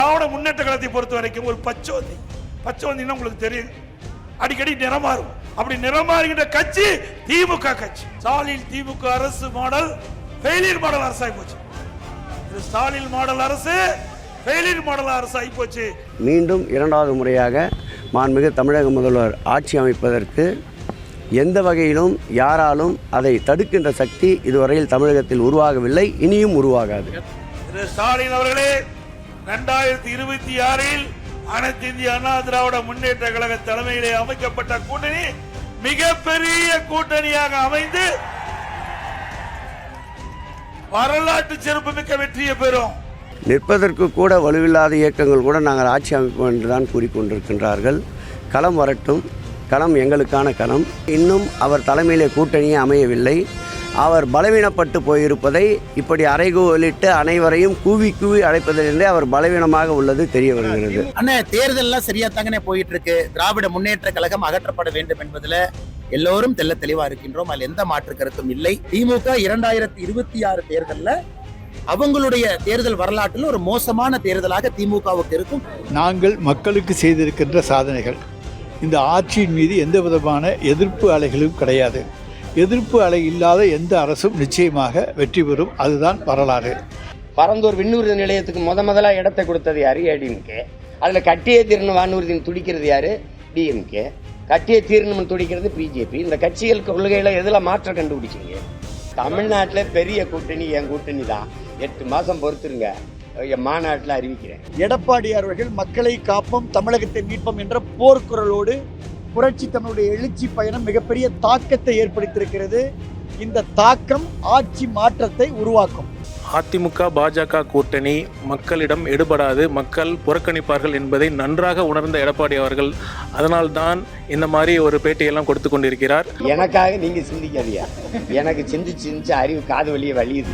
திராவிட முன்னேற்ற கழகத்தை பொறுத்த வரைக்கும் ஒரு பச்சோந்தின்னா உங்களுக்கு தெரியும், அடிக்கடி நிறமாறும். அப்படி நிறமாறுகின்ற கட்சி திமுக கட்சி. ஸ்டாலின் திமுக அரசு மாடல் ஃபெயிலியர் மாடல் அரசாகி போச்சு. ஸ்டாலின் மாடல் அரசு ஃபெயிலியர் மாடல் அரசாகி போச்சு. மீண்டும் இரண்டாவது முறையாக மாண்புமிகு தமிழக முதல்வர் ஆட்சி அமைப்பதற்கு எந்த வகையிலும் யாராலும் அதை தடுக்கின்ற சக்தி இதுவரையில் தமிழகத்தில் உருவாகவில்லை, இனியும் உருவாகாது. ஸ்டாலின் அவர்களே, 2026 அனைத்து இந்திய அண்ணா திராவிட முன்னேற்ற கழக தலைமையிலே அமைக்கப்பட்ட கூட்டணி மிகப்பெரிய கூட்டணியாக அமைந்து வரலாற்று சிறப்புமிக்க வெற்றியை பெறும். நிற்பதற்கு கூட வலுவில்லாத இயக்கங்கள் கூட நாங்கள் ஆட்சி அமைப்போம் என்றுதான் கூறிக்கொண்டிருக்கின்றார்கள். களம் வரட்டும், களம் எங்களுக்கான களம். இன்னும் அவர் தலைமையிலே கூட்டணியே அமையவில்லை. அவர் பலவீனப்பட்டு போயிருப்பதை இப்படி அறைகூவலிட்டு அனைவரையும் கூவி கூவி அழைப்பதிலிருந்தே அவர் பலவீனமாக உள்ளது தெரிய வருகிறது. அண்ணா, தேர்தல்லாம் சரியா தாங்கனே போயிட்டு இருக்கு. திராவிட முன்னேற்ற கழகம் அகற்றப்பட வேண்டும் என்பதுல எல்லோரும் தெல்ல தெளிவா இருக்கின்றோம். அதில் எந்த மாற்று கருத்தும் இல்லை. திமுக 2026 தேர்தல்ல அவங்களுடைய தேர்தல் வரலாற்றில் ஒரு மோசமான தேர்தலாக திமுகவுக்கு இருக்கும். நாங்கள் மக்களுக்கு செய்திருக்கின்ற சாதனைகள், இந்த ஆட்சியின் மீது எந்த விதமான எதிர்ப்பு அலைகளும் கிடையாது. எதிர்ப்பு அலை இல்லாத எந்த அரசும் நிச்சயமாக வெற்றி பெறும். அதுதான் வரலாறு. பரந்தூர் விண்ணூர்தி நிலையத்துக்கு முதலா இடத்தை கொடுத்தது யாரு? ஏடிஎம்கே. அதில் கட்டியே தீரணும் வானூர்தின்னு துடிக்கிறது யாரு? டிஎம்கே. கட்டியே தீரணும்னு துடிக்கிறது பிஜேபி. இந்த கட்சிகள் கொள்கையில எதில் மாற்றம் கண்டுபிடிச்சிங்க? தமிழ்நாட்டில் பெரிய கூட்டணி என் கூட்டணி தான். 8 மாதம் பொறுத்துருங்க, என் மாநாட்டில் அறிவிக்கிறேன். எடப்பாடியார் அவர்கள் மக்களை காப்போம், தமிழகத்தை மீட்போம் என்ற போர்க்குரலோடு புரட்சி தன்னுடைய எழுச்சி பயணம் மிகப்பெரிய தாக்கத்தை ஏற்படுத்தியிருக்கிறது. இந்த தாக்கம் ஆட்சி மாற்றத்தை உருவாக்கும். அதிமுக பாஜக கூட்டணி மக்களிடம் எடுபடாது, மக்கள் புறக்கணிப்பார்கள் என்பதை நன்றாக உணர்ந்த எடப்பாடி அவர்கள் அதனால்தான் இந்த மாதிரி ஒரு பேட்டியெல்லாம் கொடுத்து கொண்டிருக்கிறார். எனக்காக நீங்க சிந்திக்காதீங்க, எனக்கு சிந்திச்சு அறிவு காது வழியே வலியுது.